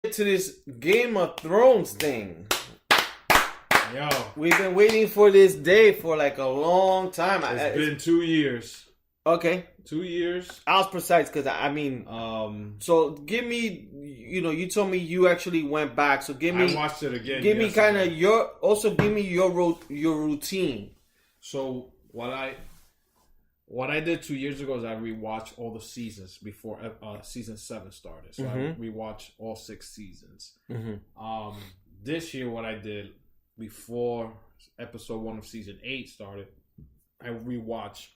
To this Game of Thrones thing. Yo, We've been waiting for this day for like a long time. it's been 2 years. Okay. 2 years. I was precise because I mean, so give me, you told me you actually went back. So give me, I watched it again. give me kind of give me your routine. So what I did 2 years ago is I rewatched all the seasons before season 7 started. So I rewatched all 6 seasons. This year, what I did before episode 1 of season 8 started, I rewatched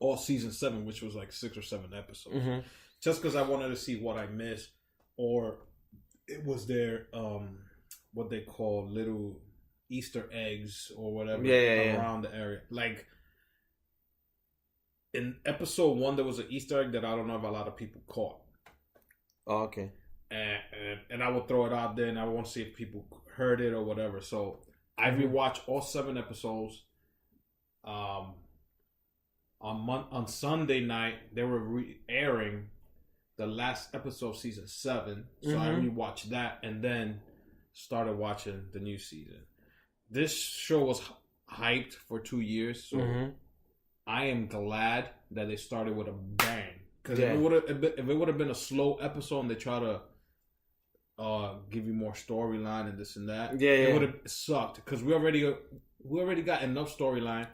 all season 7, which was like 6 or 7 episodes, just because I wanted to see what I missed, or it was their what they call little Easter eggs or whatever around the area. Like in episode 1, there was an Easter egg that I don't know if a lot of people caught. Oh, okay. And I would throw it out there, and I want to see if people heard it or whatever. So I rewatched all 7 episodes. On Sunday night, they were airing the last episode of season 7. So I rewatched that and then started watching the new season. This show was hyped for 2 years, so I am glad that they started with a bang. Because if it would have been a slow episode and they try to give you more storyline and this and that, it would have sucked. Because we already got enough storyline.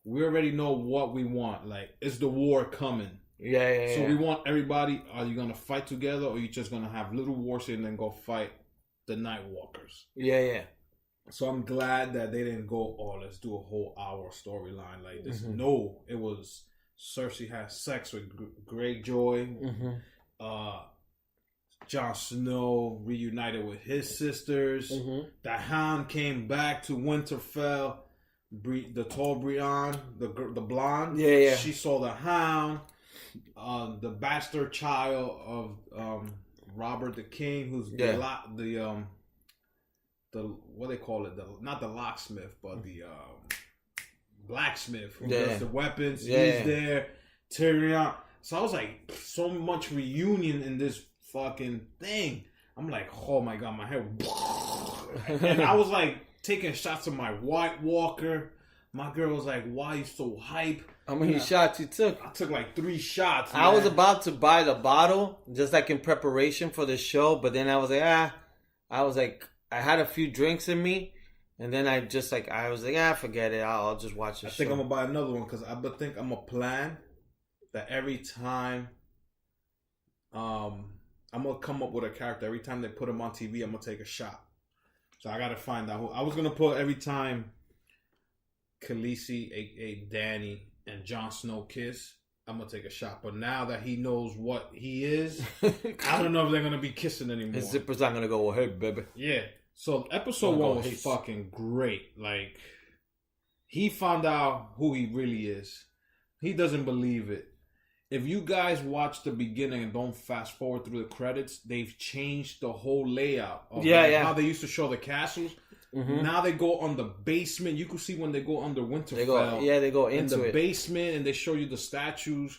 We already know what we want. Like, is the war coming? So we want everybody. Are you gonna fight together, or are you just gonna have little wars and then go fight the Night Walkers? So I'm glad that they didn't go, let's do a whole hour storyline like this. No, it was Cersei has sex with Greyjoy. Jon Snow reunited with his sisters. The Hound came back to Winterfell. The tall Brienne, the blonde. She saw the Hound. The bastard child of Robert the King, who's the what they call it, not the locksmith, but the blacksmith who does the weapons. He's there. Tyrion. So I was like, so much reunion in this fucking thing. I'm like, oh my god, my head. And I was like taking shots of my White Walker. My girl was like, why are you so hype? How many shots you took? I took like 3 shots. I was about to buy the bottle just like in preparation for the show, but then I was like, I had a few drinks in me, and then I was like, forget it. I'll just watch the show. I think I'm gonna buy another one because I think I'm gonna plan that every time, I'm gonna come up with a character. Every time they put him on TV, I'm gonna take a shot. So I gotta find out who. I was gonna put every time Khaleesi, a Dany, and Jon Snow kiss, I'm gonna take a shot. But now that he knows what he is, I don't know if they're gonna be kissing anymore. His zipper's not gonna go, well, hey, baby. Yeah. So episode 1 was fucking great. Like, he found out who he really is. He doesn't believe it. If you guys watch the beginning and don't fast forward through the credits, they've changed the whole layout of how they used to show the castles. Now they go on the basement. You can see when they go under Winterfell. They go into the basement, and they show you the statues.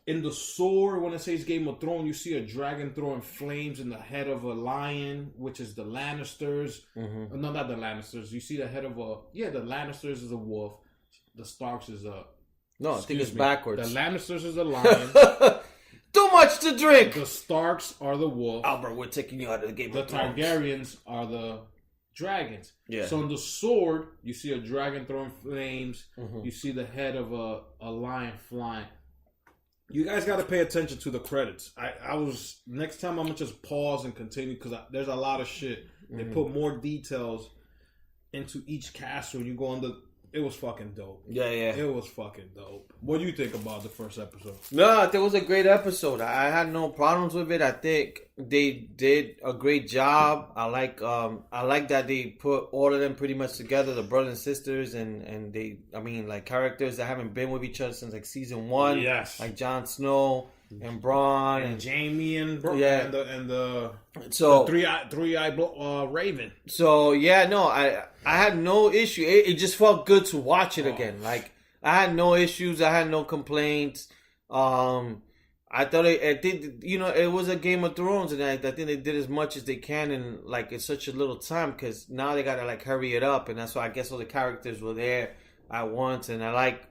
In the sword, when it says Game of Thrones, you see a dragon throwing flames in the head of a lion, which is the Lannisters. No, not the Lannisters. You see the head of the Lannisters is a wolf. The Starks is a... No, I think it's backwards. The Lannisters is a lion. Too much to drink! The Starks are the wolf. Albert, we're taking you out of the Game of Thrones. The Targaryens are the dragons. Yeah. So in the sword, you see a dragon throwing flames. You see the head of a lion flying. You guys got to pay attention to the credits. Next time I'm going to just pause and continue because there's a lot of shit. They put more details into each castle. You go on it was fucking dope. It was fucking dope. What do you think about the first episode? No, it was a great episode. I had no problems with it. I think they did a great job. I like that they put all of them pretty much together, the brothers and sisters, and they, like characters that haven't been with each other since like season 1. Yes. Like Jon Snow and Bronn and Jaime and the three-eyed raven. So I had no issue. It just felt good to watch it again. Like, I had no issues. I had no complaints. I thought I think it was a Game of Thrones, and I think they did as much as they can in like in such a little time because now they gotta like hurry it up, and that's why I guess all the characters were there at once, and I like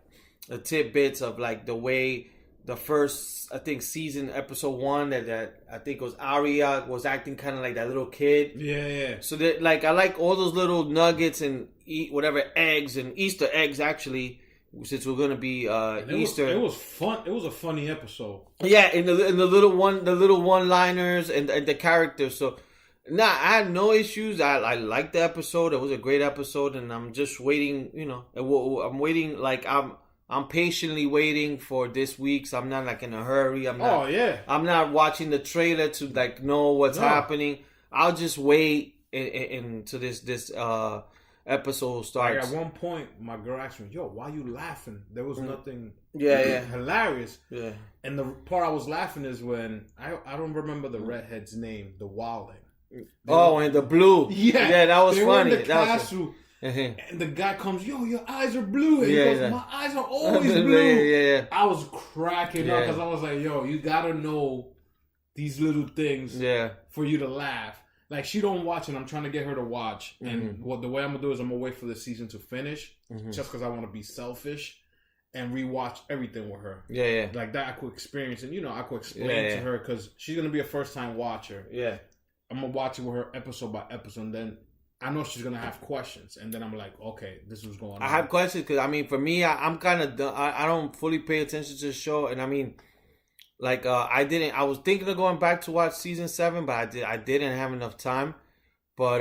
the tidbits of like the way the first I think season episode 1 that I think was Arya was acting kind of like that little kid. Yeah. So that like I like all those little nuggets and eat whatever eggs and Easter eggs actually. Since we're gonna be Easter, it was fun. It was a funny episode. Yeah, in the little one liners and the characters. So, I had no issues. I liked the episode. It was a great episode, and I'm just waiting. I'm waiting. Like I'm patiently waiting for this week. So I'm not like in a hurry. I'm not. Oh yeah. I'm not watching the trailer to like know what's happening. I'll just wait until this episode starts. Like at one point, my girl asked me, "Yo, why you laughing? There was nothing hilarious." Yeah. And the part I was laughing is when I don't remember the redhead's name, the wilding. And the blue. Yeah, that was they funny. Were in the castle, and the guy comes, "Yo, your eyes are blue." And he goes, "My eyes are always blue." Yeah. I was cracking up because I was like, "Yo, you gotta know these little things for you to laugh." Like, she don't watch, and I'm trying to get her to watch. And the way I'm going to do is I'm going to wait for the season to finish, just because I want to be selfish, and rewatch everything with her. Yeah. Like, that I could experience, and, I could explain to her, because she's going to be a first-time watcher. Yeah. I'm going to watch it with her episode by episode, and then I know she's going to have questions. And then I'm like, okay, this is what's going on. I have questions, because, I mean, for me, I'm kind of done. I don't fully pay attention to the show, and, I mean... Like I was thinking of going back to watch season 7, but I didn't have enough time. But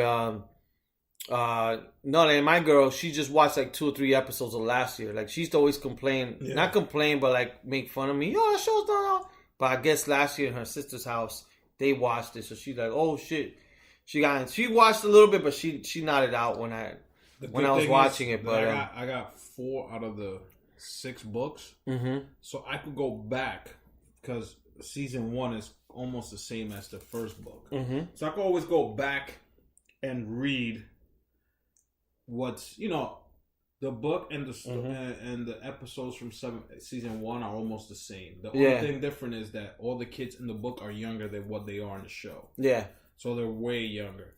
no, like my girl, she just watched like 2 or 3 episodes of last year. Like she used to always complain, not complain, but like make fun of me. Yo, that show's not on. But I guess last year in her sister's house, they watched it, so she's like, oh shit. She watched a little bit, but she nodded out when I was watching it. But I got 4 out of the 6 books, so I could go back. Because season 1 is almost the same as the first book. So I can always go back and read what's, the book and the episodes from season 1 are almost the same. The only thing different is that all the kids in the book are younger than what they are in the show. Yeah. So they're way younger.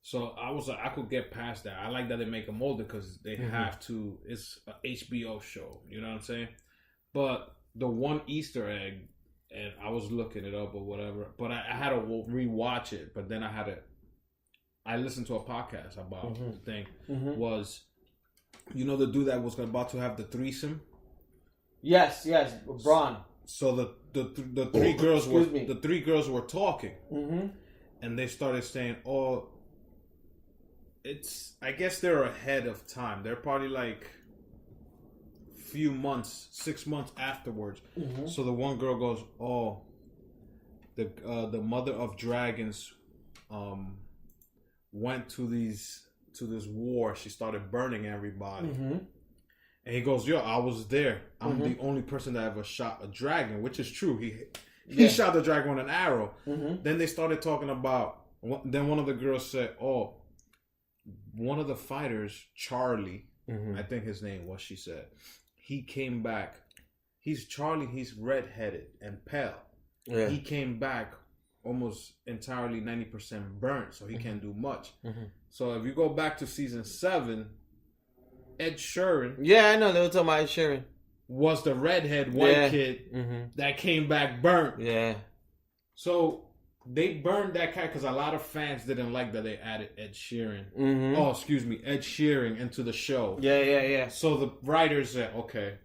So I was like, I could get past that. I like that they make them older because they have to. It's an HBO show. You know what I'm saying? But the one Easter egg, and I was looking it up or whatever, but I had to rewatch it. But then I listened to a podcast about the thing. Was, the dude that was about to have the threesome? Yes, Braun. So the 3 girls the 3 girls were talking, and they started saying, "Oh, I guess they're ahead of time. They're probably like." Few months, 6 months afterwards. So the one girl goes, "Oh, the mother of dragons went to this war. She started burning everybody." And he goes, "Yo, I was there. I'm the only person that ever shot a dragon," which is true. He shot the dragon with an arrow. Then they started talking about. Then one of the girls said, "Oh, one of the fighters, Charlie, I think his name was." She said. He came back. He's Charlie. He's redheaded and pale. Yeah. He came back almost entirely 90% burnt, so he can't do much. So if you go back to season 7, Ed Sheeran. Yeah, I know they were talking about Ed Sheeran. Was the redhead white kid that came back burnt. Yeah. So they burned that guy because a lot of fans didn't like that they added Ed Sheeran. Ed Sheeran into the show. Yeah. So the writers said, okay,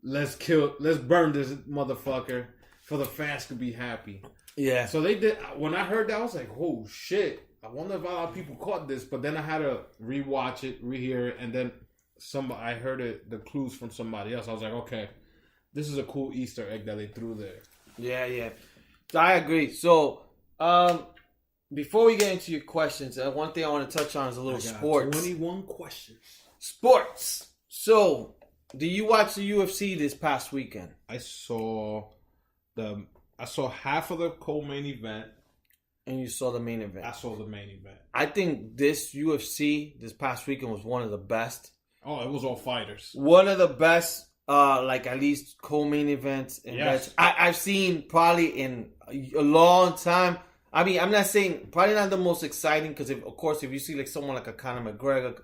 let's burn this motherfucker so the fans could be happy. Yeah. So they did. When I heard that, I was like, oh shit. I wonder if a lot of people caught this. But then I had to rewatch it, rehear it, and then I heard the clues from somebody else. I was like, okay, this is a cool Easter egg that they threw there. Yeah. I agree. So, before we get into your questions, one thing I want to touch on is a little sports. 21 questions. Sports. So, did you watch the UFC this past weekend? I saw half of the co-main event. And you saw the main event? I saw the main event. I think this UFC this past weekend was one of the best. Oh, it was all fighters. One of the best like at least co-main events. And yes. I've seen probably in a long time. I mean, I'm not saying probably not the most exciting because of course if you see like someone like a Conor McGregor,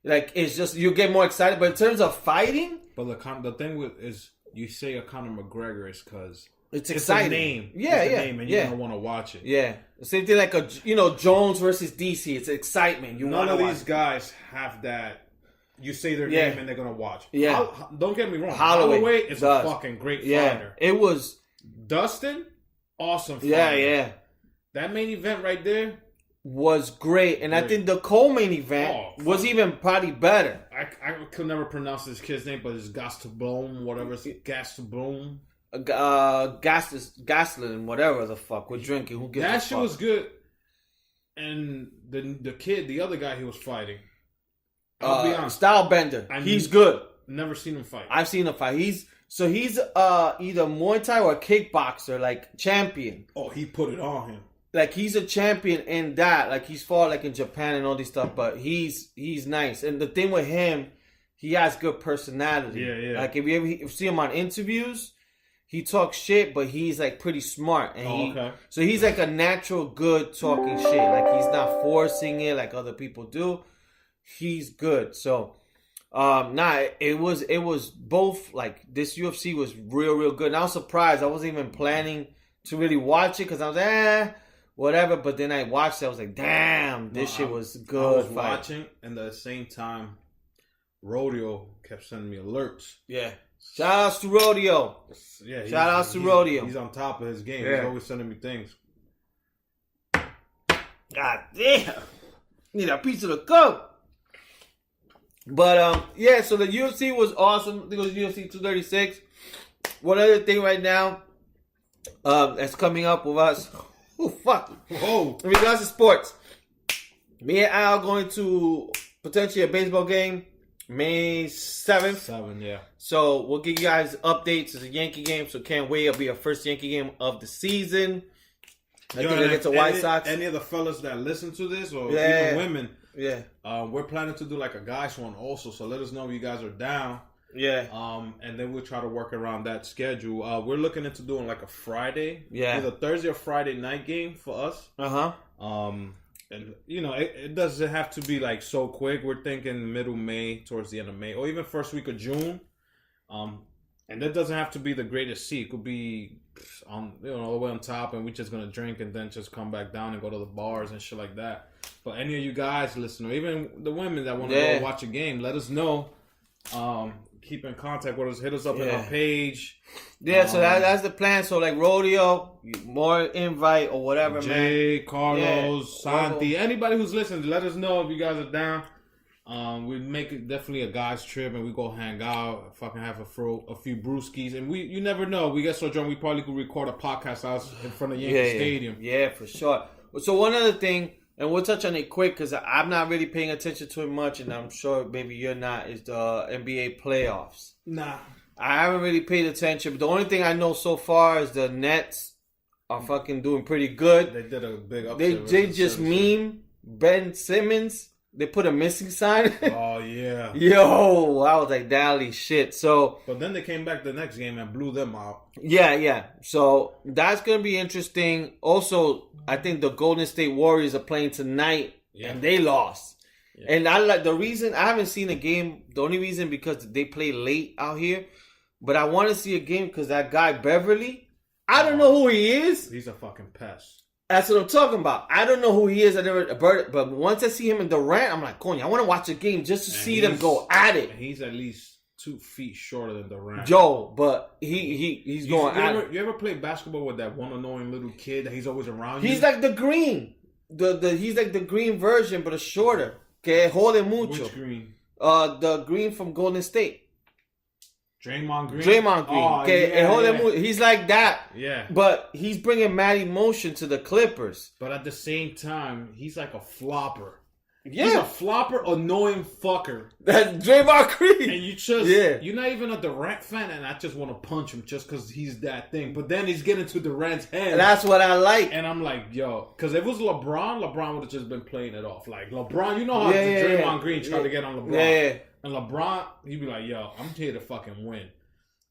like it's just you get more excited. But in terms of fighting, but the thing with is you say a Conor McGregor is because it's exciting. A name. Yeah, it's yeah, a name, and you're gonna want to watch it. Yeah, same thing like Jones versus DC. It's excitement. None of these guys have that. You say their name and they're gonna watch. Yeah, don't get me wrong. Holloway is a fucking great fighter. It was Dustin, awesome fighter. Yeah. That main event right there was great, and I think the co-main event was even probably better. I could never pronounce this kid's name, but it's Gastelum, whatever. It's Gastelum. Gaslin, whatever the fuck. We're drinking. Who gives that shit was good. And the kid, the other guy he was fighting. I'll be honest. Stylebender. He's good. Never seen him fight. I've seen him fight. He's either Muay Thai or a kickboxer, like champion. Oh, he put it on him. Like he's a champion in that. Like he's fought like in Japan and all this stuff, but he's nice. And the thing with him, he has good personality. Yeah. Like if you ever see him on interviews, he talks shit, but he's like pretty smart. And so he's like a natural good talking shit. Like he's not forcing it like other people do. He's good. So it was both like this UFC was real good. And I was surprised. I wasn't even planning to really watch it because I was whatever. But then I watched it. I was like, damn, this shit was good. I was watching, and at the same time, Rodeo kept sending me alerts. Yeah. Shout outs to Rodeo. Yeah. Shout outs to Rodeo. He's on top of his game. Yeah. He's always sending me things. God damn. Need a piece of the coke. But so the UFC was awesome. I think it was UFC 236. One other thing right now that's coming up with us. Oh fuck. Whoa. In regards to sports, me and Al going to potentially a baseball game May 7th. Yeah. So we'll give you guys updates. It's a Yankee game, so can't wait. It'll be our first Yankee game of the season. I think it's a White Sox. Any of the fellas that listen to this, or even women, we're planning to do like a guys one also. So let us know if you guys are down. Yeah. And then we'll try to work around that schedule. We're looking into doing like a Friday, either Thursday or Friday night game for us. And it doesn't have to be like so quick. We're thinking middle May, towards the end of May, or even first week of June. And that doesn't have to be the greatest seat. It could be on all the way on top, and we're just gonna drink and then just come back down and go to the bars and shit like that. But any of you guys listening, or even the women that want to go watch a game, let us know. Keep in contact with us. Hit us up on our page. Yeah, so that's the plan. So like Rodeo, more invite or whatever, Jay, Carlos, Santi, anybody who's listening, let us know if you guys are down. We make it definitely a guys trip, and we go hang out, fucking have a few brewskis, and you never know. We get so drunk, we probably could record a podcast out in front of Yankee Stadium. Yeah, for sure. So one other thing, and we'll touch on it quick because I'm not really paying attention to it much, and I'm sure maybe you're not, is the NBA playoffs. Nah. I haven't really paid attention, but the only thing I know so far is the Nets are fucking doing pretty good. They did a big upset. They just meme Ben Simmons. They put a missing sign. Oh, yeah. Yo, I was like, dally shit. So, but then they came back the next game and blew them out. Yeah. So, that's going to be interesting. Also, I think the Golden State Warriors are playing tonight, and they lost. Yeah. And I like the reason, I haven't seen a game, the only reason because they play late out here. But I want to see a game because that guy, Beverly, I don't know who he is. He's a fucking pest. That's what I'm talking about. I don't know who he is. But once I see him in Durant, I'm like, Konya, I want to watch a game just to see them go at it. He's at least 2 feet shorter than Durant. Joe, but he's going at it. You ever play basketball with that one annoying little kid that he's always around you? He's like the green. He's like the green version, but a shorter. Que jode mucho. Which green? The green from Golden State. Draymond Green. Oh, he's like that. Yeah. But he's bringing mad emotion to the Clippers. But at the same time, he's like a flopper. Yeah. He's a flopper, annoying fucker. That's Draymond Green. And you're not even a Durant fan, and I just want to punch him just because he's that thing. But then he's getting to Durant's head. And that's what I like. And I'm like, yo, because if it was LeBron would have just been playing it off. Like, LeBron, you know how Draymond Green tried to get on LeBron. Yeah. And LeBron, he'd be like, yo, I'm here to fucking win.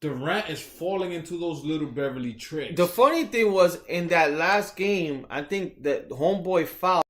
Durant is falling into those little Beverly tricks. The funny thing was in that last game, I think that homeboy fouled.